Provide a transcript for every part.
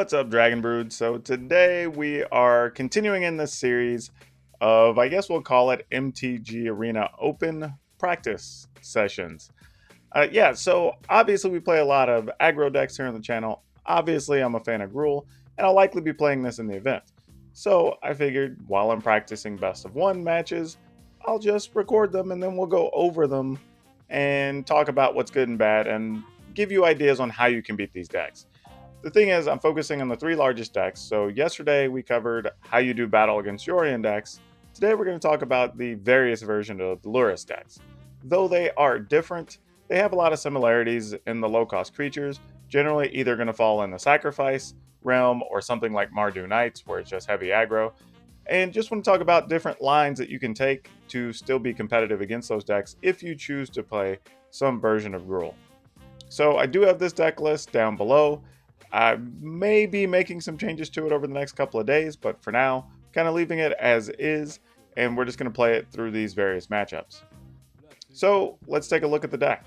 What's up, Dragon Brood? So today we are continuing in this series of, I guess we'll call it MTG Arena Open practice sessions. So obviously we play a lot of aggro decks here on the channel. Obviously I'm a fan of Gruul, and I'll likely be playing this in the event. So I figured while I'm practicing best of one matches, I'll just record them and then we'll go over them and talk about what's good and bad and give you ideas on how you can beat these decks. The thing is, I'm focusing on the three largest decks. So yesterday we covered how you do battle against Yorion decks. Today we're going to talk about the various versions of the Lurrus decks. Though they are different, they have a lot of similarities in the low-cost creatures, generally either going to fall in the Sacrifice realm or something like Mardu Knights, where it's just heavy aggro. And just want to talk about different lines that you can take to still be competitive against those decks if you choose to play some version of Gruul. So I do have this deck list down below. I may be making some changes to it over the next couple of days, but for now, kind of leaving it as is, and we're just going to play it through these various matchups. So let's take a look at the deck.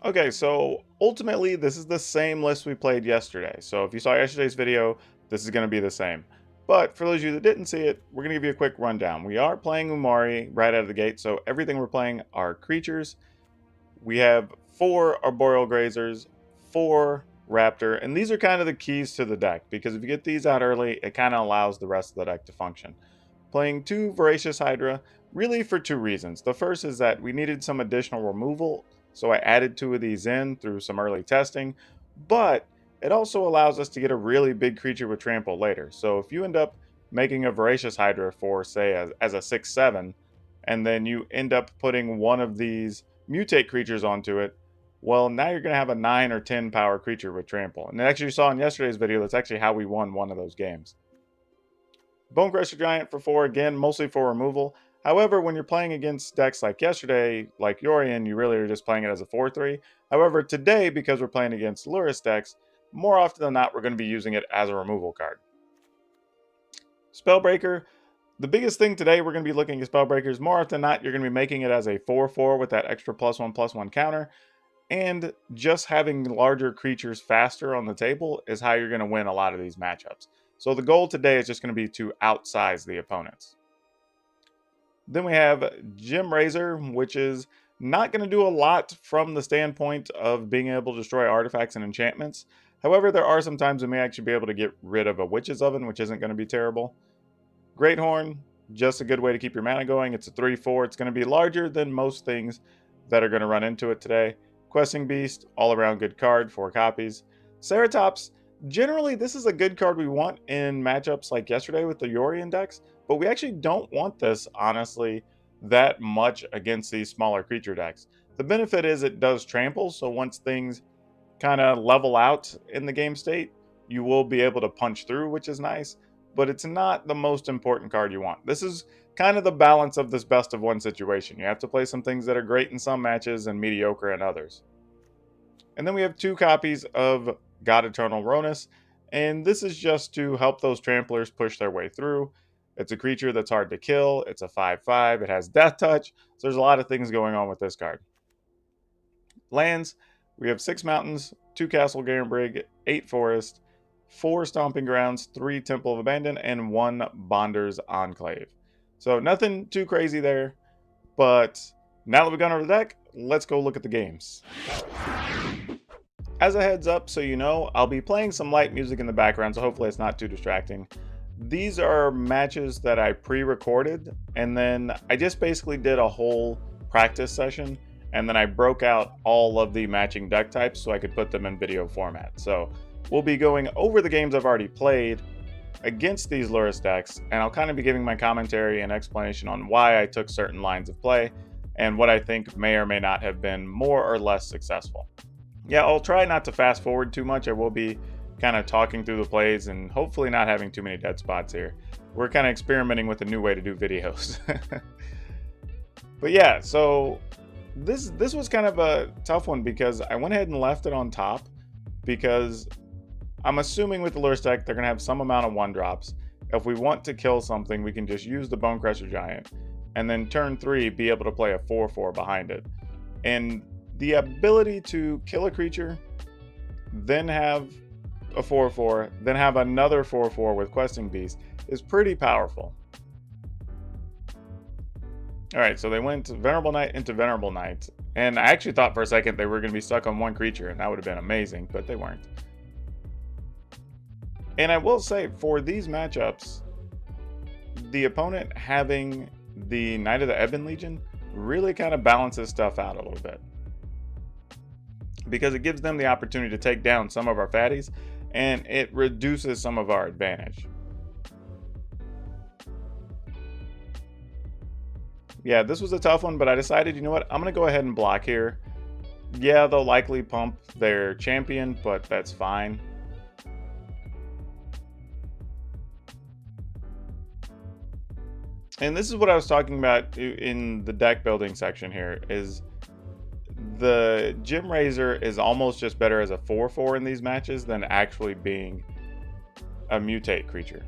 Okay, so ultimately this is the same list we played yesterday. So if you saw yesterday's video, this is going to be the same. But for those of you that didn't see it, we're going to give you a quick rundown. We are playing Umori right out of the gate, so everything we're playing are creatures. We have 4 Arboreal Grazers, 4 Raptor, and these are kind of the keys to the deck, because if you get these out early, it kind of allows the rest of the deck to function. Playing 2 Voracious Hydra, really for 2 reasons. The first is that we needed some additional removal, so I added 2 of these in through some early testing, but it also allows us to get a really big creature with trample later. So if you end up making a Voracious Hydra for, say, as a 6/7, and then you end up putting one of these mutate creatures onto it, well, now you're going to have a 9 or 10 power creature with trample. And actually, you saw in yesterday's video, that's actually how we won one of those games. Bonecrusher Giant for 4, again, mostly for removal. However, when you're playing against decks like yesterday, like Yorion, you really are just playing it as a 4/3. However, today, because we're playing against Lurrus decks, more often than not, we're going to be using it as a removal card. Spellbreaker. The biggest thing today we're going to be looking at Spellbreakers. More often than not, you're going to be making it as a 4/4 with that extra +1/+1 counter. And just having larger creatures faster on the table is how you're going to win a lot of these matchups. So the goal today is just going to be to outsize the opponents. Then we have Gem Razor, which is not going to do a lot from the standpoint of being able to destroy artifacts and enchantments. However, there are some times we may actually be able to get rid of a Witch's Oven, which isn't going to be terrible. Great Horn, just a good way to keep your mana going. It's a 3/4. It's going to be larger than most things that are going to run into it today. Questing Beast, all around good card, 4 copies. Ceratops, generally this is a good card we want in matchups like yesterday with the Yorion decks, but we actually don't want this, honestly, that much against these smaller creature decks. The benefit is it does trample, so once things kind of level out in the game state, you will be able to punch through, which is nice, but it's not the most important card you want. This is kind of the balance of this best of one situation. You have to play some things that are great in some matches and mediocre in others. And then we have 2 copies of God Eternal Ronus, and this is just to help those tramplers push their way through. It's a creature that's hard to kill. It's a 5/5. It has Death Touch, so there's a lot of things going on with this card. Lands, we have 6 mountains, 2 Castle Garenbrig, 8 Forest, 4 Stomping Grounds, 3 Temple of Abandon, and 1 Bonder's Enclave. So nothing too crazy there, but now that we've gone over the deck, let's go look at the games. As a heads up, so you know, I'll be playing some light music in the background, so hopefully it's not too distracting. These are matches that I pre-recorded, and then I just basically did a whole practice session, and then I broke out all of the matching deck types so I could put them in video format. So we'll be going over the games I've already played against these Lurrus decks, and I'll kind of be giving my commentary and explanation on why I took certain lines of play and what I think may or may not have been more or less successful. Yeah, I'll try not to fast forward too much. I will be kind of talking through the plays and hopefully not having too many dead spots here. We're kind of experimenting with a new way to do videos. But yeah, so this was kind of a tough one because I went ahead and left it on top because I'm assuming with the Lurrus deck, they're going to have some amount of 1-drops. If we want to kill something, we can just use the Bonecrusher Giant and then turn 3 be able to play a 4/4 behind it. And the ability to kill a creature, then have a 4/4, then have another 4/4 with Questing Beast is pretty powerful. Alright, so they went Venerable Knight into Venerable Knight. And I actually thought for a second they were going to be stuck on one creature, and that would have been amazing, but they weren't. And I will say, for these matchups, the opponent having the Knight of the Ebon Legion really kind of balances stuff out a little bit, because it gives them the opportunity to take down some of our fatties, and it reduces some of our advantage. Yeah, this was a tough one, but I decided, you know what, I'm going to go ahead and block here. Yeah, they'll likely pump their champion, but that's fine. And this is what I was talking about in the deck building section here, is the Gem Razor is almost just better as a 4/4 in these matches than actually being a mutate creature.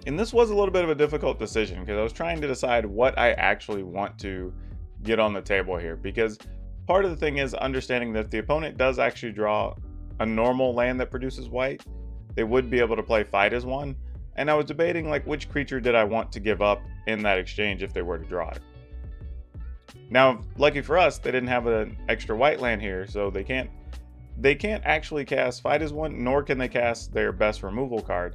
And this was a little bit of a difficult decision, because I was trying to decide what I actually want to get on the table here, because part of the thing is understanding that if the opponent does actually draw a normal land that produces white, they would be able to play Fight as one. And I was debating, like, which creature did I want to give up in that exchange if they were to draw it. Now, lucky for us, they didn't have an extra white land here, so they can't actually cast Fight as one, nor can they cast their best removal card,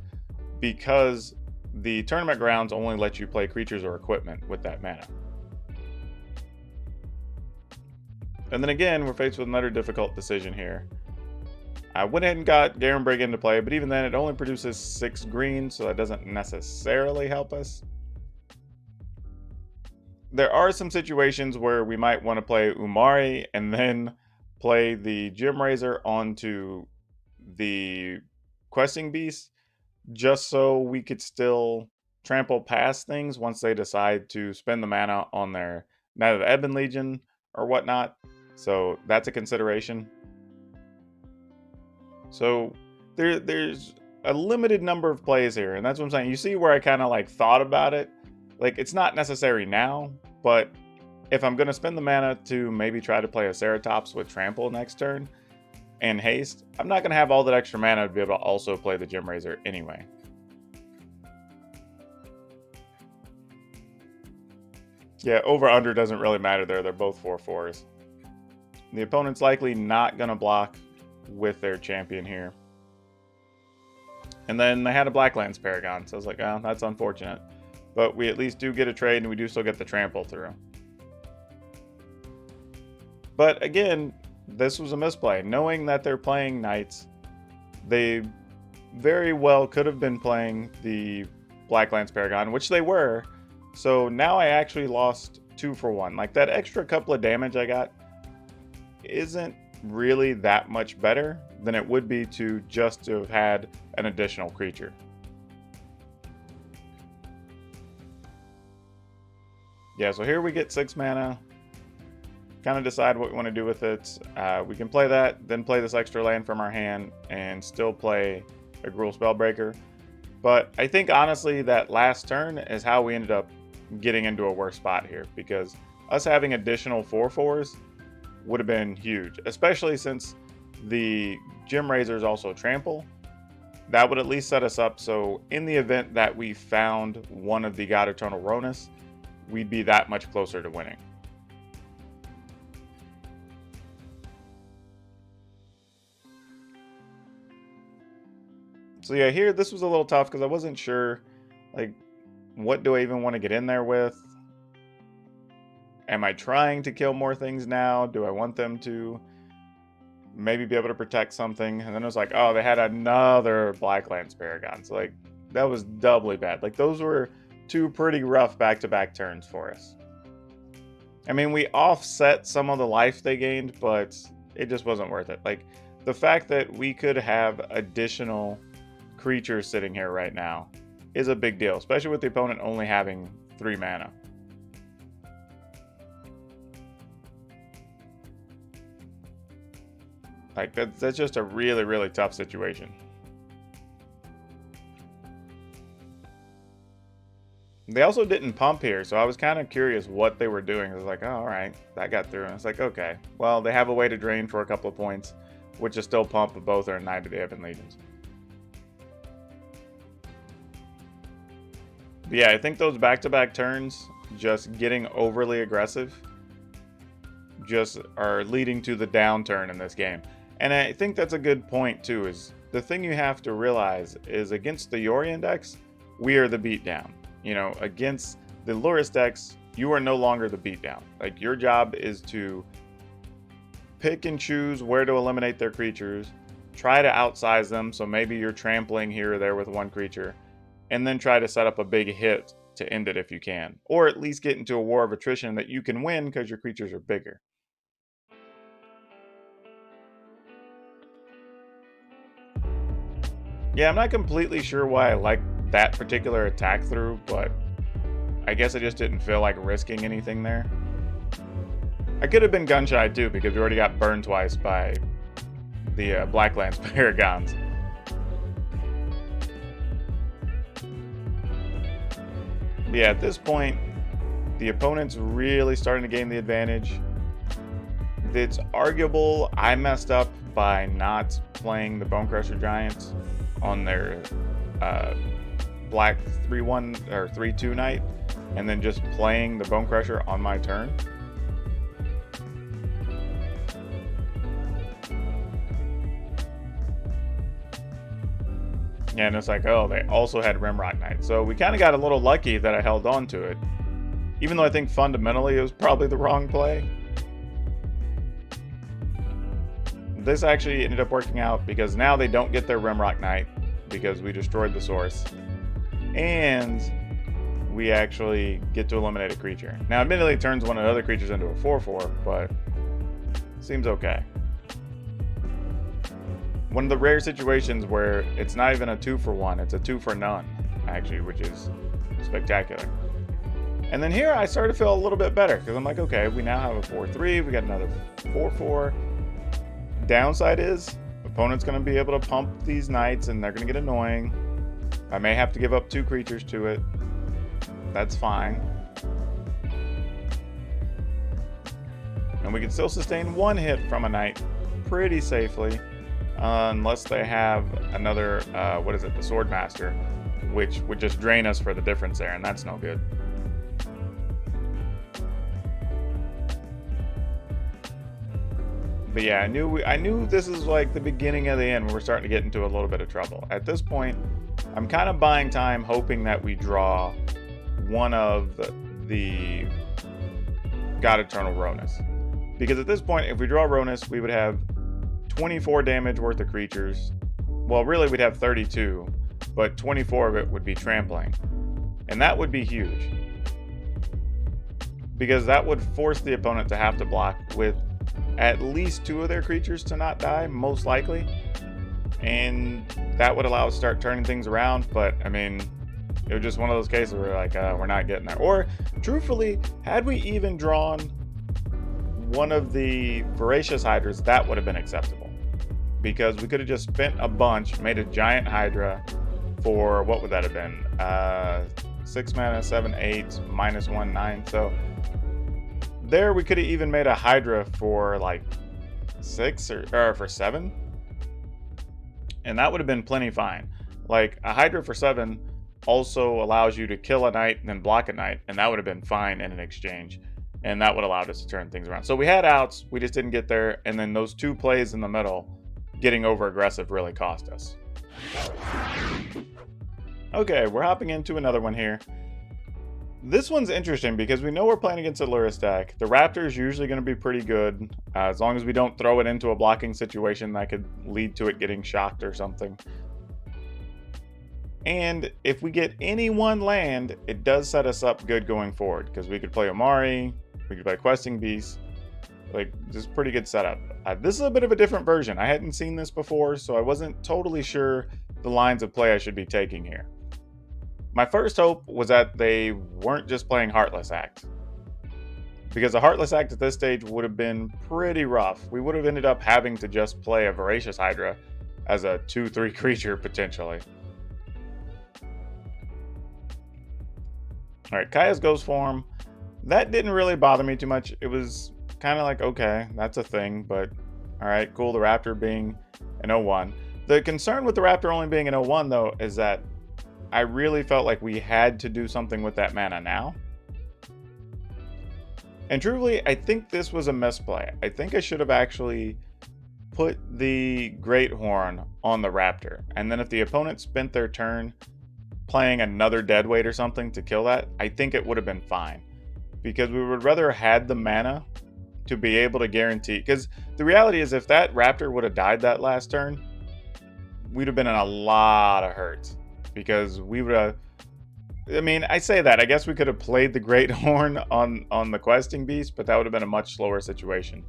because the tournament grounds only let you play creatures or equipment with that mana. And then again, we're faced with another difficult decision here. I went ahead and got Garen Brig into play, but even then it only produces 6 green, so that doesn't necessarily help us. There are some situations where we might want to play Umori and then play the Gem Razor onto the Questing Beast, just so we could still trample past things once they decide to spend the mana on their Knight of the Ebon Legion or whatnot. So that's a consideration. So there's a limited number of plays here, and that's what I'm saying. You see where I kind of like thought about it. Like, it's not necessary now, but if I'm going to spend the mana to maybe try to play a Ceratops with Trample next turn and Haste, I'm not going to have all that extra mana to be able to also play the Gem Razor anyway. Yeah, over-under doesn't really matter there. They're both 4/4s. The opponent's likely not going to block with their champion here. And then they had a Blacklands Paragon, so I was like, oh, that's unfortunate. But we at least do get a trade, and we do still get the trample through. But again, this was a misplay. Knowing that they're playing Knights, they very well could have been playing the Blacklands Paragon, which they were. So now I actually lost 2 for 1. Like, that extra couple of damage I got isn't really that much better than it would be to just to have had an additional creature. Yeah, so here we get 6 mana. Kind of decide what we want to do with it. We can play that, then play this extra land from our hand, and still play a Gruul Spellbreaker. But I think, honestly, that last turn is how we ended up getting into a worse spot here, because us having additional 4/4s would have been huge, especially since the Gem Razor is also Trample. That would at least set us up so in the event that we found one of the God Eternal Ronus, we'd be that much closer to winning. So yeah, here this was a little tough because I wasn't sure, like, what do I even want to get in there with? Am I trying to kill more things now? Do I want them to maybe be able to protect something? And then it was like, oh, they had another Blacklands Paragon. So, like, that was doubly bad. Like, those were 2 pretty rough back-to-back turns for us. I mean, we offset some of the life they gained, but it just wasn't worth it. Like, the fact that we could have additional creatures sitting here right now is a big deal, especially with the opponent only having 3 mana. Like, that's just a really, really tough situation. They also didn't pump here, so I was kind of curious what they were doing. I was like, oh, all right, that got through. And it's like, okay, well, they have a way to drain for a couple of points, which is still pump, but both are Knight of the Ebon Legions. But yeah, I think those back-to-back turns, just getting overly aggressive, just are leading to the downturn in this game. And I think that's a good point, too, is the thing you have to realize is against the Yorion decks, we are the beatdown. You know, against the Lurrus decks, you are no longer the beatdown. Like, your job is to pick and choose where to eliminate their creatures, try to outsize them, so maybe you're trampling here or there with one creature, and then try to set up a big hit to end it if you can. Or at least get into a war of attrition that you can win because your creatures are bigger. Yeah, I'm not completely sure why I like that particular attack through, but I guess I just didn't feel like risking anything there. I could have been gun shy too, because we already got burned twice by the Blacklands Paragons. But yeah, at this point, the opponent's really starting to gain the advantage. It's arguable I messed up by not playing the Bonecrusher Giants on their black 3-1 or 3-2 Knight, and then just playing the Bonecrusher on my turn. Yeah, and it's like, oh, they also had Rimrock Knight. So we kind of got a little lucky that I held on to it. Even though I think fundamentally it was probably the wrong play. This actually ended up working out because now they don't get their Rimrock Knight because we destroyed the source. And we actually get to eliminate a creature. Now, admittedly, it turns one of the other creatures into a 4/4, but seems okay. One of the rare situations where it's not even a 2-for-1, it's a 2-for-none, actually, which is spectacular. And then here I started to feel a little bit better because I'm like, okay, we now have a 4/3, we got another 4/4. Downside is, opponent's going to be able to pump these knights and they're going to get annoying. I may have to give up 2 creatures to it. That's fine. And we can still sustain 1 hit from a knight pretty safely. Unless they have another, what is it, the Swordmaster, which would just drain us for the difference there, and that's no good. But yeah, I knew this is like the beginning of the end when we're starting to get into a little bit of trouble. At this point, I'm kind of buying time, hoping that we draw one of the God Eternal Ronus. Because at this point, if we draw Ronus, we would have 24 damage worth of creatures. Well, really we'd have 32, but 24 of it would be trampling. And that would be huge. Because that would force the opponent to have to block with at least 2 of their creatures to not die, most likely. And that would allow us to start turning things around, but I mean, it was just one of those cases where we're like, we're not getting there. Or, truthfully, had we even drawn one of the Voracious Hydras, that would have been acceptable. Because we could have just spent a bunch, made a giant Hydra for, what would that have been? 6 mana, 7, 8, -1, 9. So there we could have even made a Hydra for like 6 or for 7. And that would have been plenty fine. Like a Hydra for 7 also allows you to kill a knight and then block a knight, and that would have been fine in an exchange. And that would allow us to turn things around. So we had outs, we just didn't get there, and then those 2 plays in the middle, getting over aggressive really cost us. Okay, we're hopping into another one here. This one's interesting because we know we're playing against a Lurrus deck. The Raptor is usually going to be pretty good, as long as we don't throw it into a blocking situation that could lead to it getting shocked or something. And if we get any one land, it does set us up good going forward, because we could play Umori, we could play Questing Beast, like, just pretty good setup. This is a bit of a different version. I hadn't seen this before, so I wasn't totally sure the lines of play I should be taking here. My first hope was that they weren't just playing Heartless Act, because a Heartless Act at this stage would have been pretty rough. We would have ended up having to just play a Voracious Hydra as a 2/3 creature potentially. All right, Kaya's Ghost Form. That didn't really bother me too much. It was kind of like, okay, that's a thing, but all right, cool. The Raptor being an 0-1. The concern with the Raptor only being an 0-1, though, is that I really felt like we had to do something with that mana now. And truly, I think this was a misplay. I think I should have actually put the Great Horn on the Raptor. And then if the opponent spent their turn playing another Deadweight or something to kill that, I think it would have been fine. Because we would rather had the mana to be able to guarantee. Because the reality is, if that Raptor would have died that last turn, we'd have been in a lot of hurt. Because we would have... I mean, I say that. I guess we could have played the Great Horn on the Questing Beast, but that would have been a much slower situation.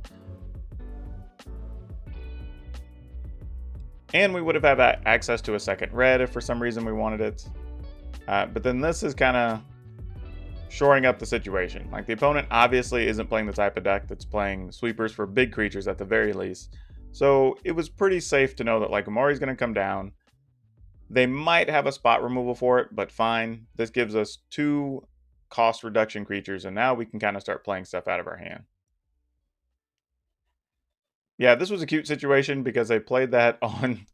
And we would have had access to a second red if for some reason we wanted it. But then this is kind of shoring up the situation. Like, the opponent obviously isn't playing the type of deck that's playing sweepers for big creatures at the very least. So it was pretty safe to know that, like, Umori's going to come down. They might have a spot removal for it, but fine. This gives us 2 cost reduction creatures, and now we can kind of start playing stuff out of our hand. Yeah, this was a cute situation because they played that on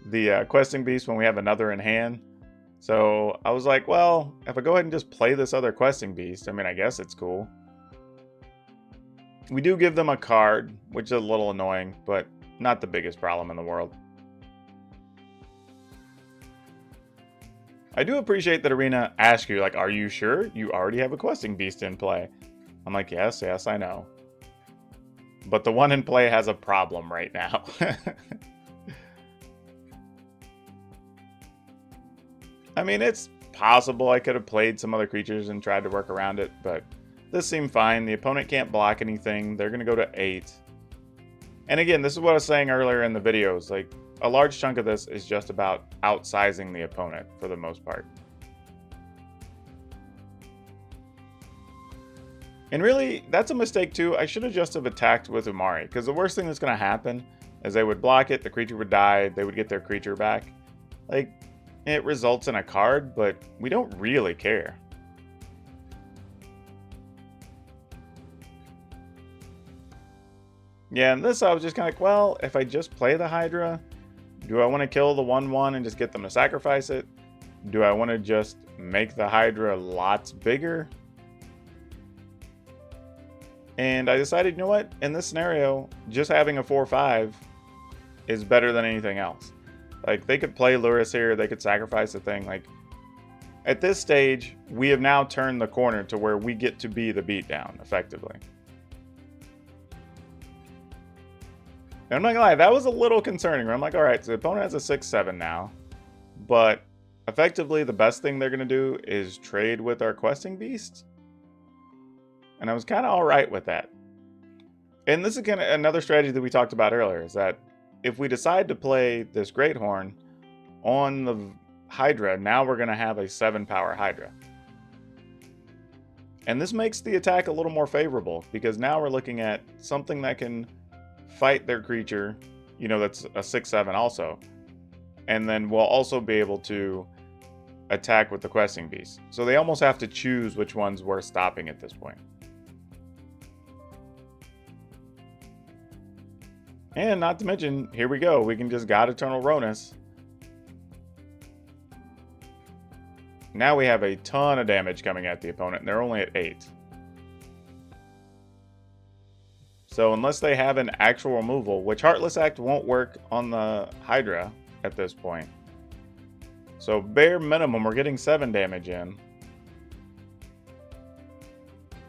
the Questing Beast when we have another in hand. So I was like, well, if I go ahead and just play this other Questing Beast, I mean, I guess it's cool. We do give them a card, which is a little annoying, but not the biggest problem in the world. I do appreciate that Arena asks you, like, are you sure you already have a Questing Beast in play? I'm like, yes, I know. But the one in play has a problem right now. I mean, it's possible I could have played some other creatures and tried to work around it, but this seemed fine. The opponent can't block anything. They're going to go to 8. And again, this is what I was saying earlier in the videos. Like, a large chunk of this is just about outsizing the opponent for the most part. And really, that's a mistake too. I should have just have attacked with Umori, because the worst thing that's going to happen is they would block it, the creature would die, they would get their creature back. Like, it results in a card, but we don't really care. Yeah, and this I was just kind of like, well, if I just play the Hydra, do I want to kill the 1/1 and just get them to sacrifice it? Do I want to just make the Hydra lots bigger? And I decided, you know what? In this scenario, just having a 4/5 is better than anything else. Like, they could play Lurrus here, they could sacrifice the thing. Like, at this stage, we have now turned the corner to where we get to be the beatdown, effectively. And I'm not gonna lie, that was a little concerning. Where I'm like, all right, so the opponent has a 6/7 now, but effectively the best thing they're gonna do is trade with our Questing Beast. And I was kind of all right with that. And this is kind of another strategy that we talked about earlier, is that if we decide to play this Great Horn on the Hydra, now we're going to have a 7-power Hydra. And this makes the attack a little more favorable, because now we're looking at something that can fight their creature, you know, that's a 6/7 also. And then we'll also be able to attack with the Questing Beast. So they almost have to choose which one's worth stopping at this point. And not to mention, here we go. We can just God Eternal Ronus. Now we have a ton of damage coming at the opponent, and they're only at 8. So unless they have an actual removal, which Heartless Act won't work on the Hydra at this point. So bare minimum, we're getting 7 damage in.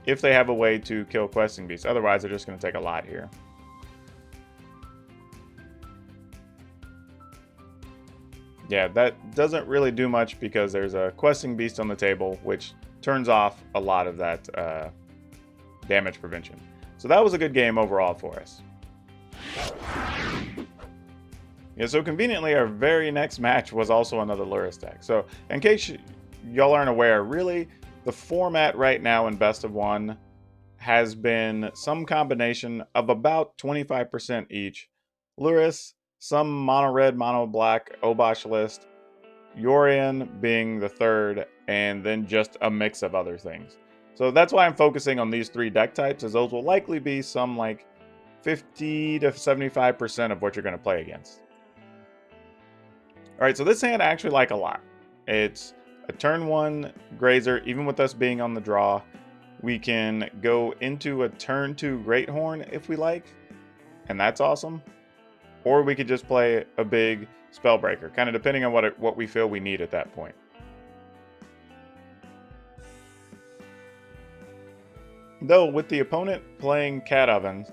If they have a way to kill Questing Beasts. Otherwise, they're just going to take a lot here. Yeah, that doesn't really do much because there's a Questing Beast on the table, which turns off a lot of that damage prevention. So that was a good game overall for us. Yeah, so conveniently, our very next match was also another Lurrus deck. So in case y'all aren't aware, really, the format right now in Best of 1 has been some combination of about 25% each. Lurrus, some mono red, mono black, Obosh list, Yorion being the third, and then just a mix of other things. So that's why I'm focusing on these 3 deck types, as those will likely be some like 50 to 75% of what you're going to play against. All right, so this hand I actually like a lot. It's a turn 1 Grazer. Even with us being on the draw, we can go into a turn 2 Greathorn if we like, and that's awesome. Or we could just play a big Spellbreaker, kind of depending on what we feel we need at that point. Though with the opponent playing Cat Ovens,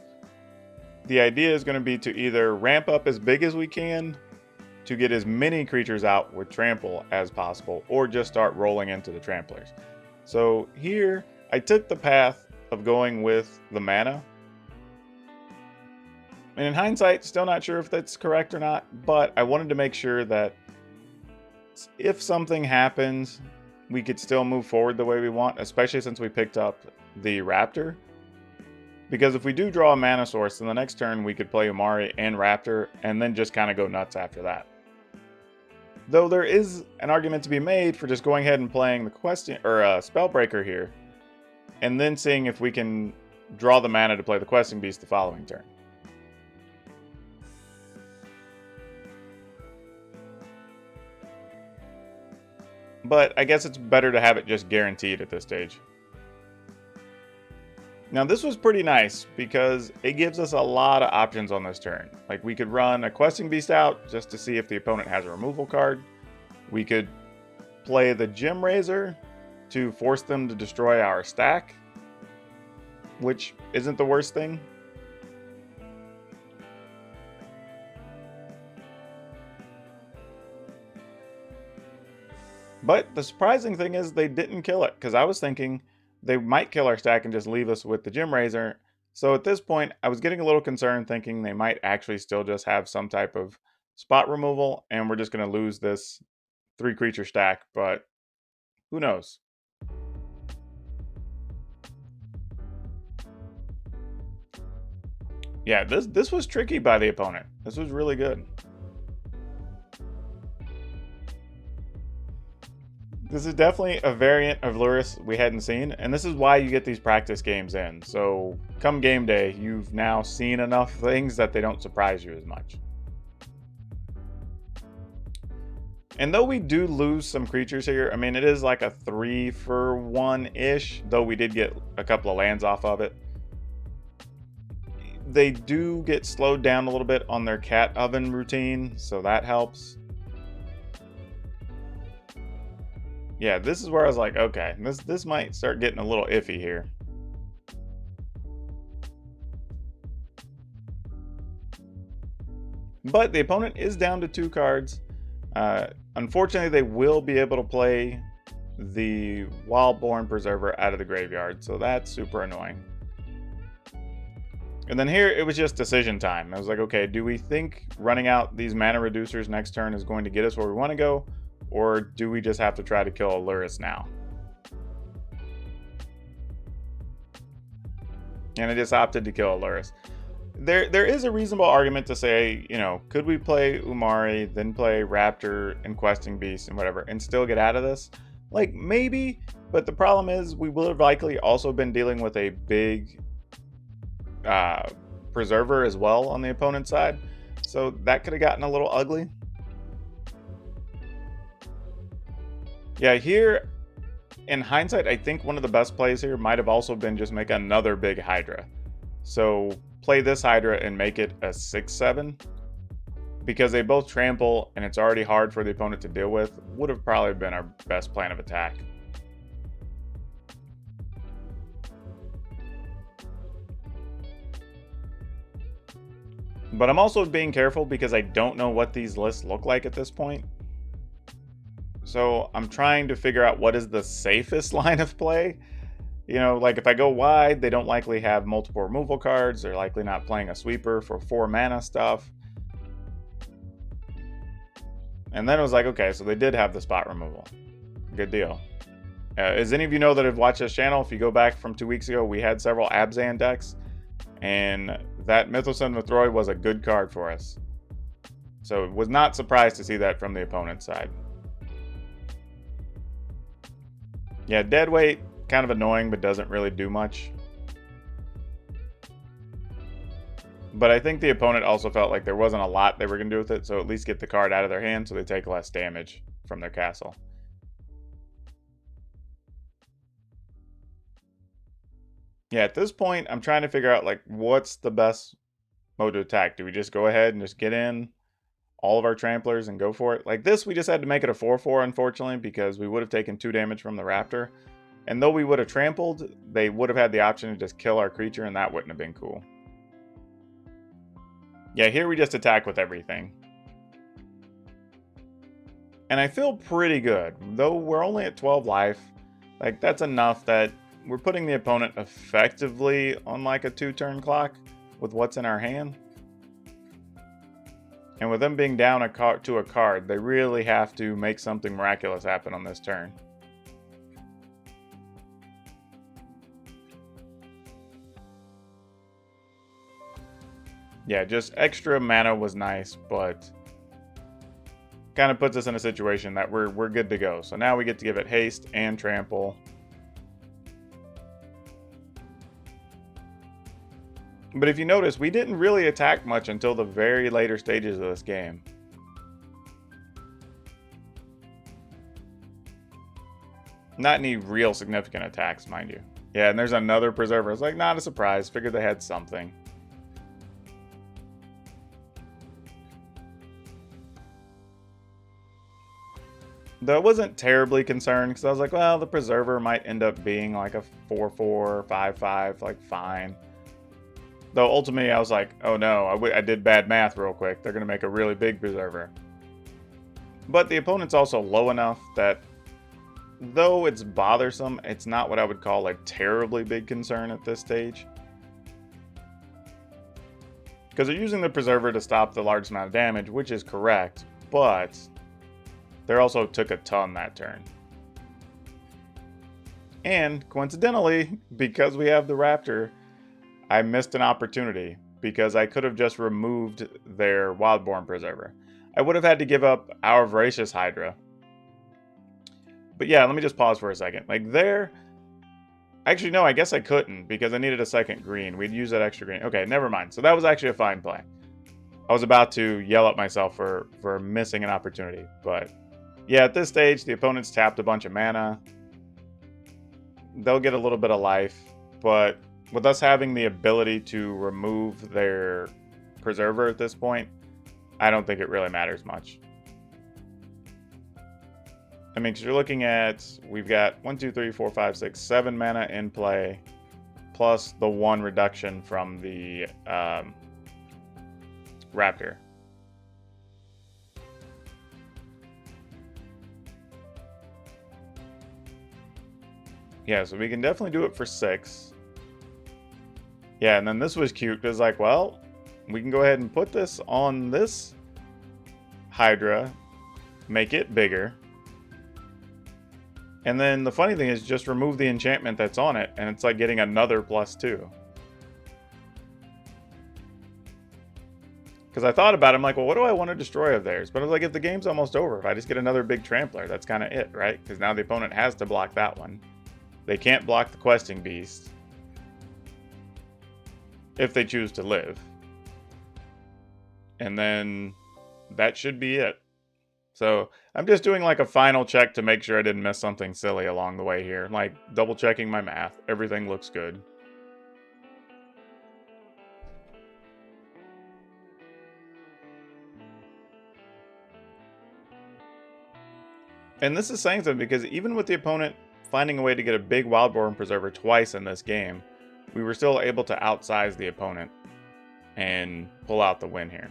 the idea is going to be to either ramp up as big as we can to get as many creatures out with Trample as possible, or just start rolling into the Tramplers. So here, I took the path of going with the mana. And in hindsight, still not sure if that's correct or not, but I wanted to make sure that if something happens, we could still move forward the way we want, especially since we picked up the Raptor. Because if we do draw a mana source, then the next turn we could play Umori and Raptor, and then just kind of go nuts after that. Though there is an argument to be made for just going ahead and playing the Spellbreaker here, and then seeing if we can draw the mana to play the Questing Beast the following turn. But I guess it's better to have it just guaranteed at this stage. Now this was pretty nice because it gives us a lot of options on this turn. Like we could run a Questing Beast out just to see if the opponent has a removal card. We could play the Gem Razor to force them to destroy our stack, which isn't the worst thing. But the surprising thing is they didn't kill it, because I was thinking they might kill our stack and just leave us with the Gem Razor. So at this point, I was getting a little concerned, thinking they might actually still just have some type of spot removal, and we're just going to lose this 3 creature stack, but who knows? Yeah, this was tricky by the opponent. This was really good. This is definitely a variant of Lurrus we hadn't seen, and this is why you get these practice games in. So come game day, you've now seen enough things that they don't surprise you as much. And though we do lose some creatures here, I mean, it is like a 3-for-1-ish, though we did get a couple of lands off of it. They do get slowed down a little bit on their Cat Oven routine, so that helps. Yeah, this is where I was like, okay, this might start getting a little iffy here. But the opponent is down to 2 cards. Unfortunately, they will be able to play the Wildborn Preserver out of the graveyard, so that's super annoying. And then here, it was just decision time. I was like, okay, do we think running out these mana reducers next turn is going to get us where we want to go? Or do we just have to try to kill a Lurrus now? And I just opted to kill a Lurrus. There is a reasonable argument to say, you know, could we play Umori, then play Raptor and Questing Beast and whatever, and still get out of this? Like, maybe, but the problem is we will have likely also been dealing with a big Preserver as well on the opponent's side. So that could have gotten a little ugly. Yeah, here, in hindsight, I think one of the best plays here might have also been just make another big Hydra. So play this Hydra and make it a 6/7. Because they both trample and it's already hard for the opponent to deal with, would have probably been our best plan of attack. But I'm also being careful because I don't know what these lists look like at this point. So I'm trying to figure out what is the safest line of play. You know, like if I go wide, they don't likely have multiple removal cards. They're likely not playing a sweeper for 4 mana stuff. And then it was like, okay, so they did have the spot removal. Good deal. As any of you know that have watched this channel, if you go back from 2 weeks ago, we had several Abzan decks. And that Mythos and Mithroi was a good card for us. So was not surprised to see that from the opponent's side. Yeah, dead weight, kind of annoying, but doesn't really do much. But I think the opponent also felt like there wasn't a lot they were going to do with it, so at least get the card out of their hand so they take less damage from their castle. Yeah, at this point, I'm trying to figure out, like, what's the best mode to attack? Do we just go ahead and just get in all of our tramplers and go for it? Like this, we just had to make it a 4/4, unfortunately, because we would have taken 2 damage from the raptor. And though we would have trampled, they would have had the option to just kill our creature, and that wouldn't have been cool. Yeah, here we just attack with everything. And I feel pretty good. Though we're only at 12 life, like that's enough that we're putting the opponent effectively on like a 2-turn clock with what's in our hand. And with them being down to a card, they really have to make something miraculous happen on this turn. Yeah, just extra mana was nice, but kind of puts us in a situation that we're good to go. So now we get to give it haste and trample. But if you notice, we didn't really attack much until the very later stages of this game. Not any real significant attacks, mind you. Yeah, and there's another preserver. It's like, not a surprise. Figured they had something. Though I wasn't terribly concerned, because I was like, well, the preserver might end up being like a 4/4, 5/5, like fine. Though ultimately I was like, oh no, I did bad math real quick. They're going to make a really big preserver. But the opponent's also low enough that though it's bothersome, it's not what I would call a terribly big concern at this stage. Because they're using the preserver to stop the largest amount of damage, which is correct, but they also took a ton that turn. And coincidentally, because we have the raptor, I missed an opportunity because I could have just removed their Wildborn Preserver. I would have had to give up our Voracious Hydra. But yeah, let me just pause for a second. Like there, actually no, I guess I couldn't because I needed a second green. We'd use that extra green. Okay, never mind. So that was actually a fine play. I was about to yell at myself for missing an opportunity. But yeah, at this stage, the opponent's tapped a bunch of mana. They'll get a little bit of life, but with us having the ability to remove their preserver at this point, I don't think it really matters much. I mean, because you're looking at, we've got 1, 2, 3, 4, 5, 6, 7 mana in play, plus the 1 reduction from the raptor. Yeah, so we can definitely do it for 6. Yeah, and then this was cute because, like, well, we can go ahead and put this on this Hydra, make it bigger. And then the funny thing is just remove the enchantment that's on it, and it's like getting another +2. Because I thought about it, I'm like, well, what do I want to destroy of theirs? But I was like, if the game's almost over, if I just get another big trampler, that's kind of it, right? Because now the opponent has to block that one. They can't block the questing beast if they choose to live. And then that should be it. So I'm just doing like a final check to make sure I didn't miss something silly along the way here. Like double checking my math. Everything looks good. And this is saying something because even with the opponent finding a way to get a big Wildborn Preserver twice in this game, we were still able to outsize the opponent and pull out the win here.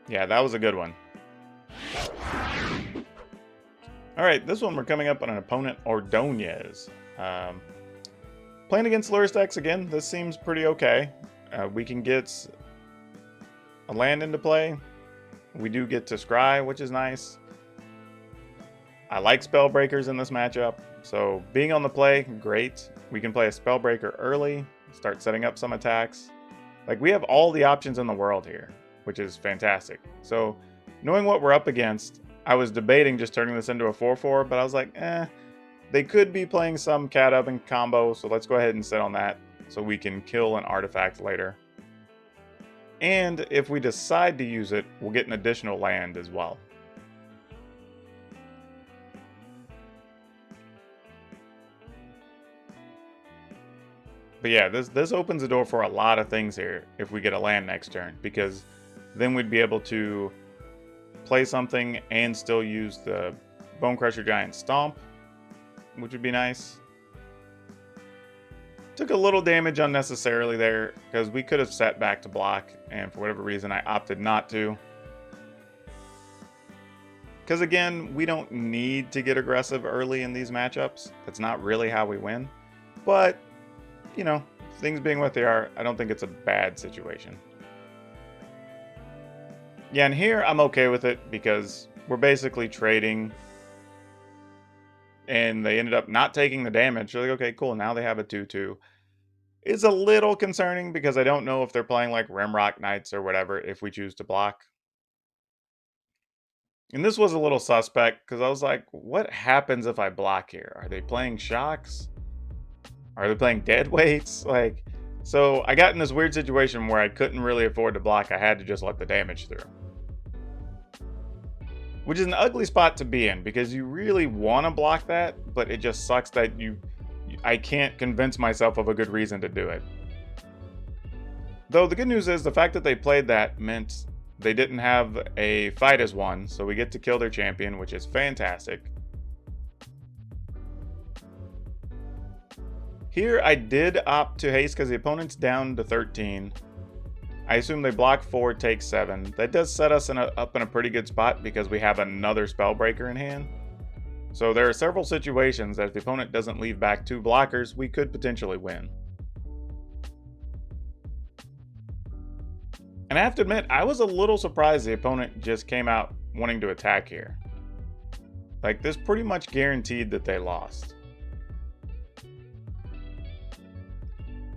Yeah, that was a good one. Alright, this one we're coming up on an opponent, Ordonez. Playing against Lurrus decks again, this seems pretty okay. We can get a land into play. We do get to scry, which is nice. I like Spellbreakers in this matchup, so being on the play, great. We can play a Spellbreaker early, start setting up some attacks. Like, we have all the options in the world here, which is fantastic. So Knowing what we're up against, I was debating just turning this into a 4-4, but I was like, they could be playing some cat oven combo, so let's go ahead and sit on that so we can kill an artifact later. And if we decide to use it, we'll get an additional land as well. But yeah, this opens the door for a lot of things here if we get a land next turn, because then we'd be able to play something and still use the Bonecrusher Giant Stomp, which would be nice. Took a little damage unnecessarily there because we could have set back to block, and for whatever reason I opted not to. Because again, we don't need to get aggressive early in these matchups. That's not really how we win. But, you know, things being what they are, I don't think it's a bad situation. Yeah, and here I'm okay with it because we're basically trading. And they ended up not taking the damage. They're like, okay, cool, now they have a 2-2. It's a little concerning because I don't know if they're playing like Rimrock Knights or whatever if we choose to block. And this was a little suspect because I was like, what happens if I block here? Are they playing Shocks? Are they playing Deadweights? Like, so I got in this weird situation where I couldn't really afford to block. I had to just let the damage through. Which is an ugly spot to be in because you really want to block that, but it just sucks that I can't convince myself of a good reason to do it. Though the good news is the fact that they played that meant they didn't have a fight as one, so we get to kill their champion, which is fantastic. Here I did opt to haste because the opponent's down to 13. I assume they block 4, take 7. That does set us up in a pretty good spot because we have another Spellbreaker in hand. So there are several situations that if the opponent doesn't leave back 2 blockers, we could potentially win. And I have to admit, I was a little surprised the opponent just came out wanting to attack here. Like, this pretty much guaranteed that they lost.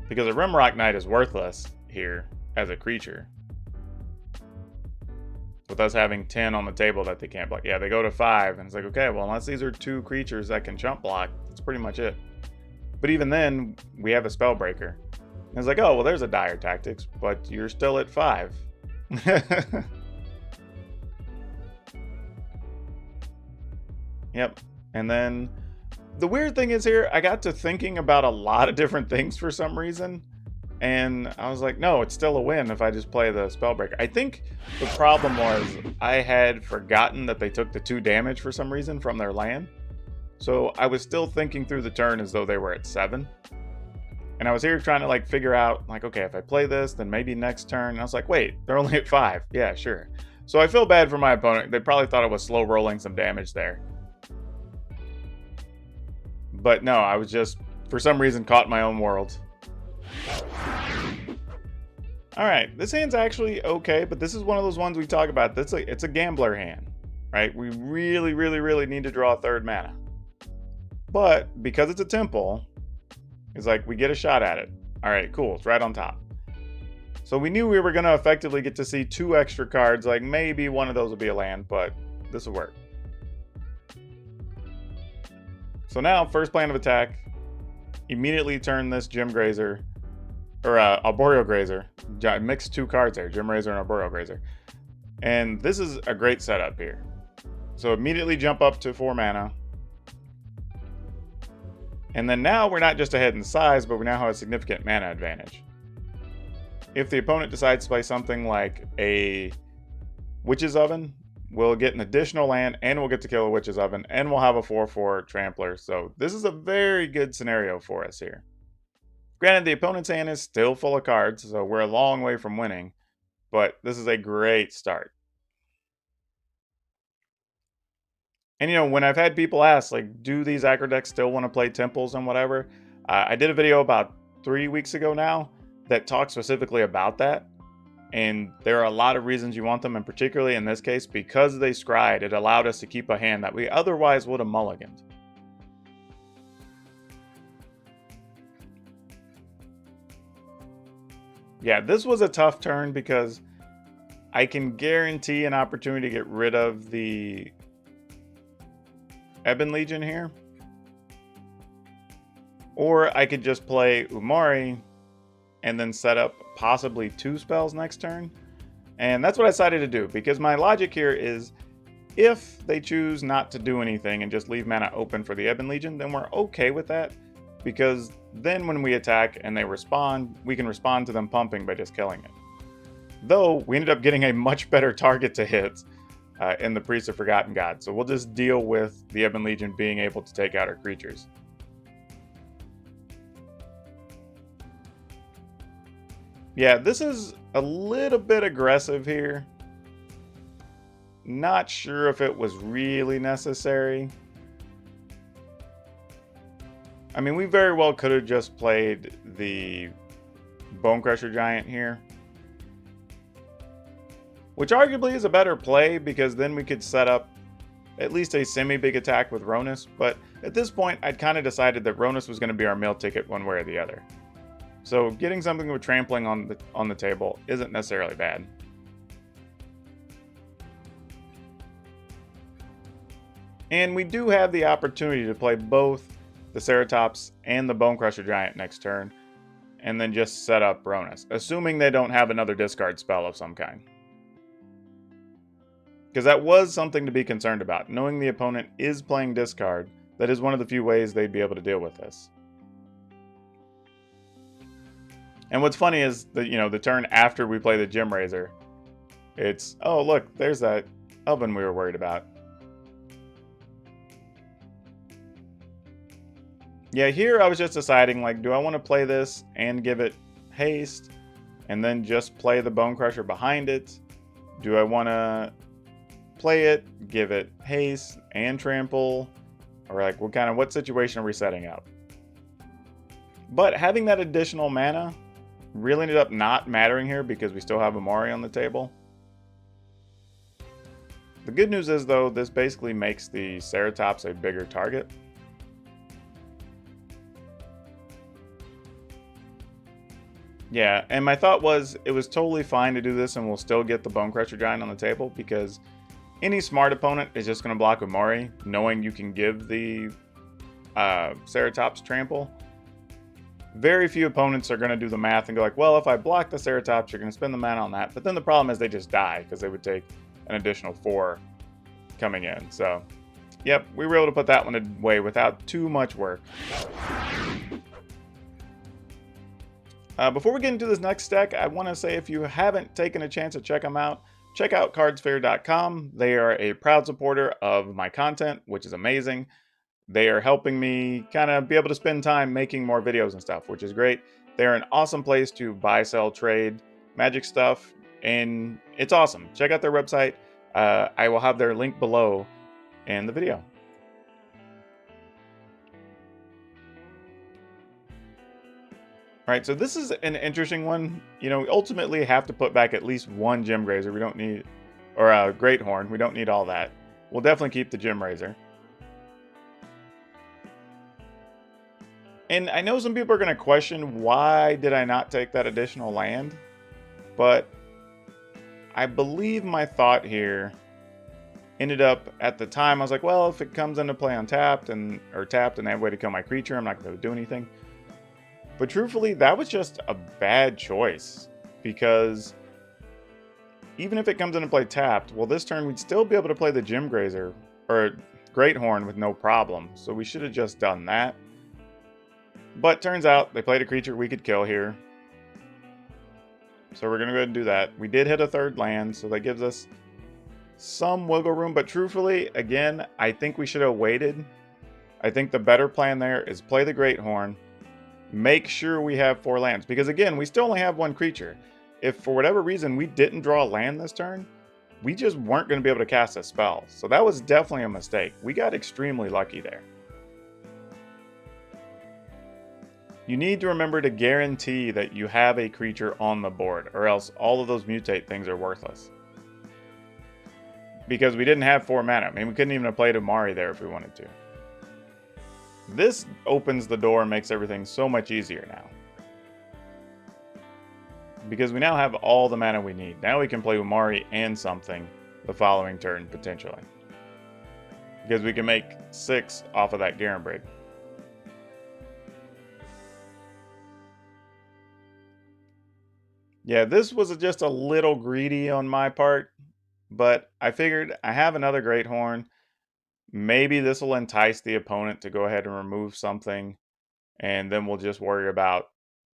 Because a Rimrock Knight is worthless here as a creature. With us having 10 on the table that they can't block. Yeah, they go to 5, and it's like, okay, well, unless these are 2 creatures that can chump block, that's pretty much it. But even then, we have a Spellbreaker. And it's like, oh, well, there's a Dire Tactics, but you're still at 5. Yep. And then the weird thing is here, I got to thinking about a lot of different things for some reason. And I was like, no, it's still a win if I just play the Spellbreaker. I think the problem was I had forgotten that they took the 2 damage for some reason from their land. So I was still thinking through the turn as though they were at 7. And I was here trying to like figure out like, okay, if I play this, then maybe next turn. And I was like, wait, they're only at 5. Yeah, sure. So I feel bad for my opponent. They probably thought I was slow rolling some damage there. But no, I was just, for some reason, caught in my own world. Alright, this hand's actually okay, but this is one of those ones we talk about. It's a gambler hand, right? We really, really, really need to draw 3rd mana. But because it's a temple, it's like we get a shot at it. Alright, cool, it's right on top. So we knew we were going to effectively get to see 2 extra cards, like maybe one of those will be a land, but this will work. So now, first plan of attack, immediately turn this Gem Grazer, or Arboreal Grazer, mix 2 cards there, Gem Razor and Arboreal Grazer. And this is a great setup here. So immediately jump up to 4 mana. And then now we're not just ahead in size, but we now have a significant mana advantage. If the opponent decides to play something like a Witch's Oven, we'll get an additional land, and we'll get to kill a Witch's Oven, and we'll have a 4/4 Trampler. So this is a very good scenario for us here. Granted, the opponent's hand is still full of cards, so we're a long way from winning, but this is a great start. And you know, when I've had people ask, like, do these aggro decks still want to play temples and whatever? I did a video about 3 weeks ago now that talked specifically about that. And there are a lot of reasons you want them, and particularly in this case, because they scryed, it allowed us to keep a hand that we otherwise would have mulliganed. Yeah, this was a tough turn because I can guarantee an opportunity to get rid of the Ebon Legion here. Or I could just play Umori and then set up possibly 2 spells next turn. And that's what I decided to do, because my logic here is if they choose not to do anything and just leave mana open for the Ebon Legion, then we're okay with that, because then when we attack and they respond, we can respond to them pumping by just killing it. Though we ended up getting a much better target to hit in the Priest of Forgotten God, so we'll just deal with the Ebon Legion being able to take out our creatures. Yeah, this is a little bit aggressive here. Not sure if it was really necessary. I mean, we very well could have just played the Bonecrusher Giant here, which arguably is a better play, because then we could set up at least a semi-big attack with Ronus. But at this point, I'd kind of decided that Ronus was going to be our meal ticket one way or the other. So getting something with trampling on the table isn't necessarily bad. And we do have the opportunity to play both the Ceratops and the Bonecrusher Giant next turn, and then just set up Ronus, assuming they don't have another discard spell of some kind. Because that was something to be concerned about. Knowing the opponent is playing discard, that is one of the few ways they'd be able to deal with this. And what's funny is that, you know, the turn after we play the Gem Raiser, it's, oh look, there's that oven we were worried about. Yeah, here I was just deciding, like, do I want to play this and give it haste, and then just play the Bonecrusher behind it? Do I want to play it, give it haste and trample? Or like, what situation are we setting up? But having that additional mana really ended up not mattering here, because we still have Umori on the table. The good news is, though, this basically makes the Ceratops a bigger target. Yeah, and my thought was it was totally fine to do this and we'll still get the Bonecrusher Giant on the table, because any smart opponent is just going to block Umori, knowing you can give the Ceratops trample. Very few opponents are going to do the math and go like, well, if I block the Ceratops, you're going to spend the mana on that. But then the problem is they just die, because they would take an additional 4 coming in. So, yep, we were able to put that one away without too much work. Before we get into this next deck, I want to say, if you haven't taken a chance to check them out, check out cardsfair.com. They are a proud supporter of my content, which is amazing. They are helping me kind of be able to spend time making more videos and stuff, which is great. They're an awesome place to buy, sell, trade Magic stuff, and it's awesome. Check out their website. I will have their link below in the video. All right, so this is an interesting one. You know, we ultimately have to put back at least one Gem Raiser. We don't need, or a Great Horn. We don't need all that. We'll definitely keep the Gem Raiser. And I know some people are going to question, why did I not take that additional land? But I believe my thought here ended up, at the time, I was like, well, if it comes into play untapped or tapped and they have a way to kill my creature, I'm not going to do anything. But truthfully, that was just a bad choice, because even if it comes into play tapped, well, this turn we'd still be able to play the Gem Raiser or Great Horn with no problem. So we should have just done that. But turns out they played a creature we could kill here. So we're going to go ahead and do that. We did hit a third land, so that gives us some wiggle room. But truthfully, again, I think we should have waited. I think the better plan there is play the Great Horn. Make sure we have 4 lands. Because again, we still only have 1 creature. If for whatever reason we didn't draw a land this turn, we just weren't going to be able to cast a spell. So that was definitely a mistake. We got extremely lucky there. You need to remember to guarantee that you have a creature on the board, or else all of those mutate things are worthless. Because we didn't have 4 mana. I mean, we couldn't even have played Umori there if we wanted to. This opens the door and makes everything so much easier now. because we now have all the mana we need. Now we can play Umori and something the following turn, potentially. Because we can make 6 off of that Garen break. Yeah, this was just a little greedy on my part, but I figured I have another Great Horn. Maybe this will entice the opponent to go ahead and remove something, and then we'll just worry about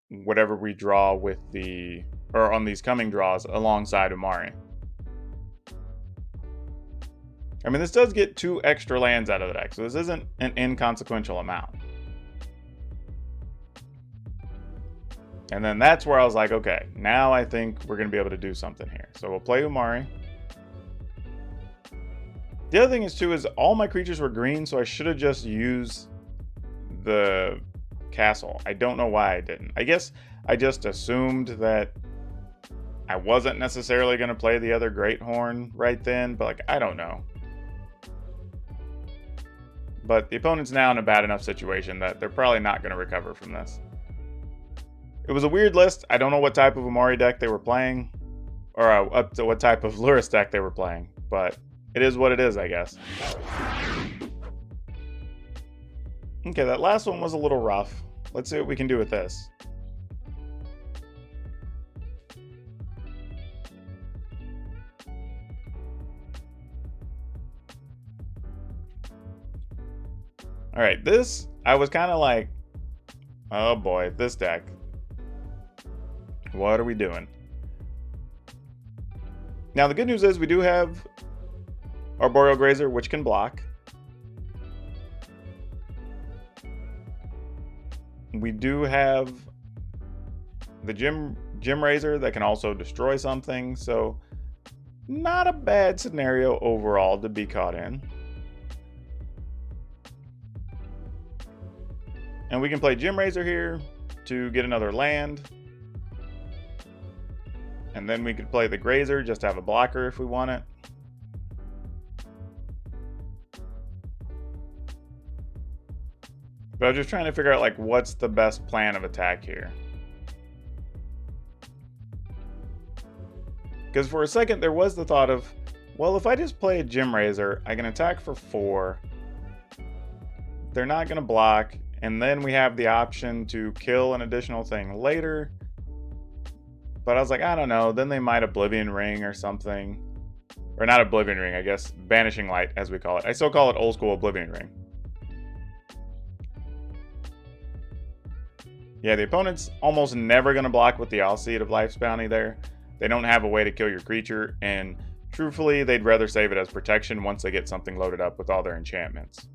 whatever we draw with the, or on these coming draws alongside Umori. I mean, this does get 2 extra lands out of the deck, so this isn't an inconsequential amount. And then that's where I was like, okay, now I think we're going to be able to do something here. So we'll play Umori. The other thing is, too, is all my creatures were green, so I should have just used the castle. I don't know why I didn't. I guess I just assumed that I wasn't necessarily going to play the other Great Horn right then, but like, I don't know. But the opponent's now in a bad enough situation that they're probably not going to recover from this. It was a weird list. I don't know what type of Umori deck they were playing, or up to what type of Lurrus deck they were playing, but it is what it is, I guess. Okay, that last one was a little rough. Let's see what we can do with this. All right, this, I was kind of like, oh boy, this deck. What are we doing? Now, the good news is we do have Arboreal Grazer, which can block. We do have the Gem Razor that can also destroy something, so not a bad scenario overall to be caught in. And we can play Gem Razor here to get another land. And then we could play the Grazer just to have a blocker if we want it. But I was just trying to figure out, like, what's the best plan of attack here. Because for a second there was the thought of, well, if I just play a Gem Razor, I can attack for 4. They're not going to block. And then we have the option to kill an additional thing later. But I was like, I don't know. Then they might Oblivion Ring or something. Or not Oblivion Ring, I guess. Banishing Light, as we call it. I still call it old school Oblivion Ring. Yeah, the opponent's almost never going to block with the Alseid of Life's Bounty there. They don't have a way to kill your creature. And truthfully, they'd rather save it as protection once they get something loaded up with all their enchantments.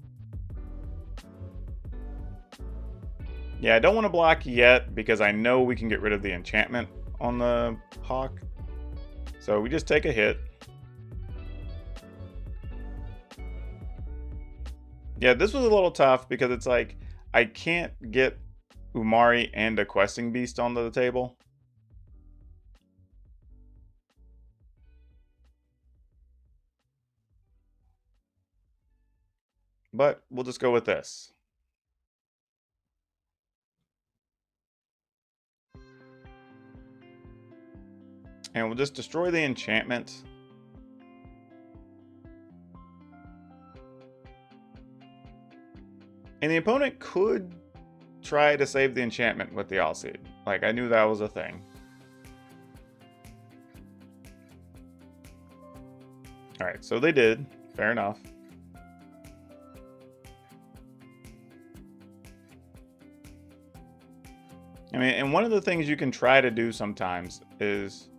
Yeah, I don't want to block yet because I know we can get rid of the enchantment on the Hawk. So we just take a hit. Yeah, this was a little tough because it's like I can't get Umori and a Questing Beast onto the table. But we'll just go with this. And we'll just destroy the enchantment. And the opponent could try to save the enchantment with the Alseid. Like, I knew that was a thing. Alright, so they did. Fair enough. I mean, and one of the things you can try to do sometimes is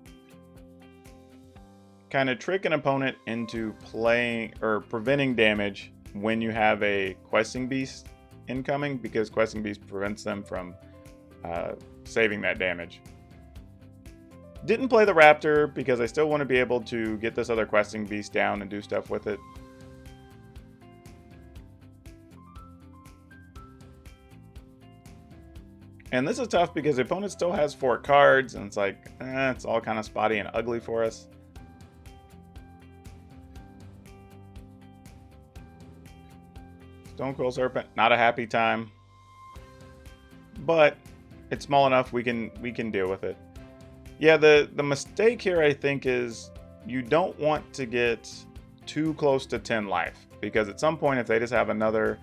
kind of trick an opponent into playing or preventing damage when you have a Questing Beast incoming, because Questing Beast prevents them from saving that damage. Didn't play the Raptor because I still want to be able to get this other Questing Beast down and do stuff with it. And this is tough because the opponent still has 4 cards, and it's like, it's all kind of spotty and ugly for us. Stonecoil Serpent, not a happy time, but it's small enough we can deal with it. Yeah, the mistake here, I think, is you don't want to get too close to 10 life, because at some point, if they just have another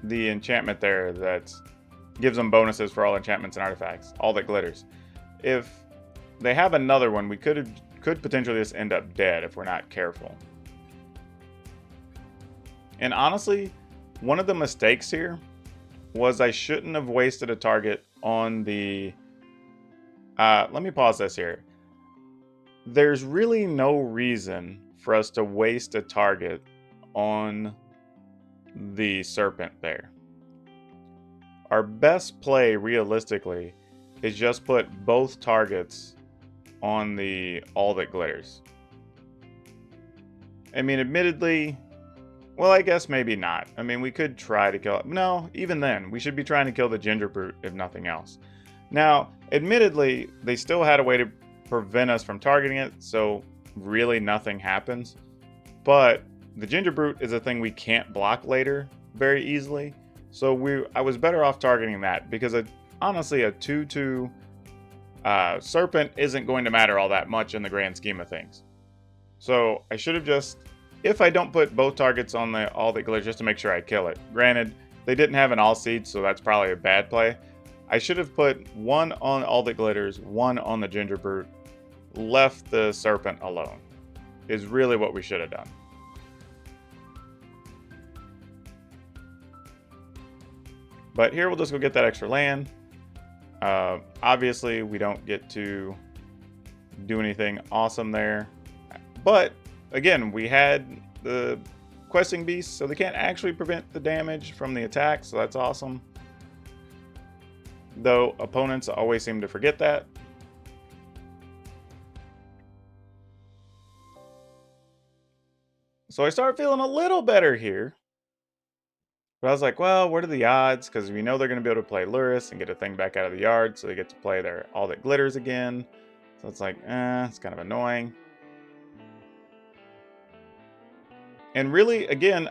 the enchantment there that gives them bonuses for all enchantments and artifacts, all that glitters. If they have another one, we could potentially just end up dead if we're not careful. And honestly, one of the mistakes here was I shouldn't have wasted a target on the... let me pause this here. There's really no reason for us to waste a target on the serpent there. Our best play, realistically, is just put both targets on the all that glitters. I mean, admittedly, well, I guess maybe not. I mean, we could try to kill it. No, even then, we should be trying to kill the ginger brute, if nothing else. Now, admittedly, they still had a way to prevent us from targeting it, so really nothing happens. But the ginger brute is a thing we can't block later very easily. So I was better off targeting that, because honestly, a 2/2 serpent isn't going to matter all that much in the grand scheme of things. So I should have just, if I don't put both targets on the all that glitters just to make sure I kill it. Granted, they didn't have an all seed, so that's probably a bad play. I should have put one on all that glitters, one on the ginger brute, left the serpent alone, is really what we should have done. But here we'll just go get that extra land. Obviously, we don't get to do anything awesome there. But, again, we had the questing beasts, so they can't actually prevent the damage from the attack, so that's awesome. Though, opponents always seem to forget that. So I start feeling a little better here. But I was like, well, what are the odds? Because we know they're going to be able to play Lurrus and get a thing back out of the yard, so they get to play their all that glitters again. So it's like, it's kind of annoying. And really, again,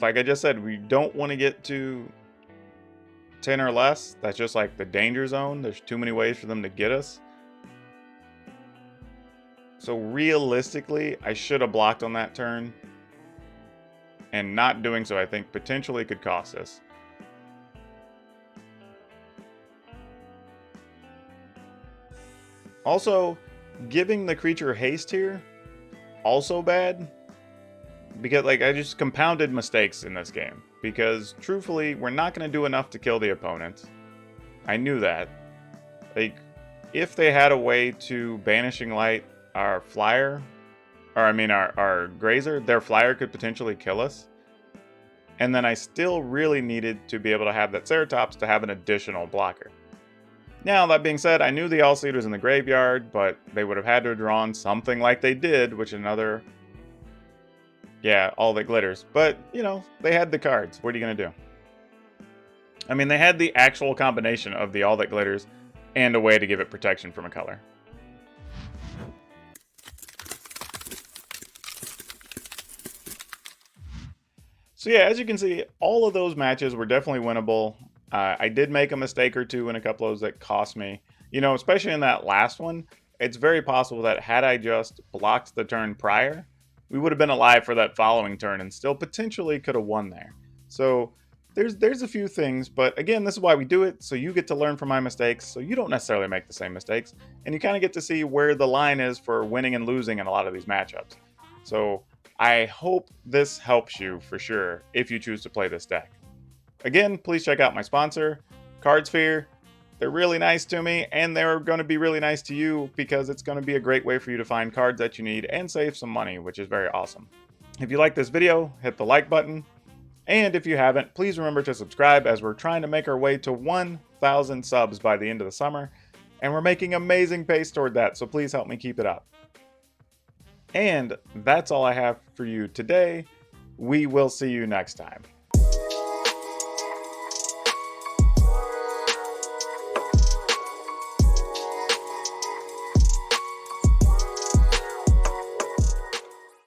like I just said, we don't want to get to 10 or less. That's just like the danger zone. There's too many ways for them to get us. So realistically, I should have blocked on that turn. And not doing so, I think, potentially could cost us. Also, giving the creature haste here, also bad. Because, like, I just compounded mistakes in this game. Because, truthfully, we're not going to do enough to kill the opponent. I knew that. Like, if they had a way to Banishing Light our flyer... Or, I mean, our grazer, their flyer could potentially kill us. And then I still really needed to be able to have that Ceratops to have an additional blocker. Now, that being said, I knew the All-Seed was in the graveyard, but they would have had to have drawn something like they did, which another... Yeah, all that glitters. But, you know, they had the cards. What are you going to do? I mean, they had the actual combination of the all that glitters and a way to give it protection from a color. So yeah, as you can see, all of those matches were definitely winnable. I did make a mistake or two in a couple of those that cost me. You know, especially in that last one, it's very possible that had I just blocked the turn prior, we would have been alive for that following turn and still potentially could have won there. So there's a few things, but again, this is why we do it, so you get to learn from my mistakes, so you don't necessarily make the same mistakes, and you kind of get to see where the line is for winning and losing in a lot of these matchups. So I hope this helps you for sure if you choose to play this deck. Again, please check out my sponsor, CardSphere. They're really nice to me, and they're going to be really nice to you because it's going to be a great way for you to find cards that you need and save some money, which is very awesome. If you like this video, hit the like button. And if you haven't, please remember to subscribe, as we're trying to make our way to 1,000 subs by the end of the summer. And we're making amazing pace toward that, so please help me keep it up. And that's all I have for you today. We will see you next time.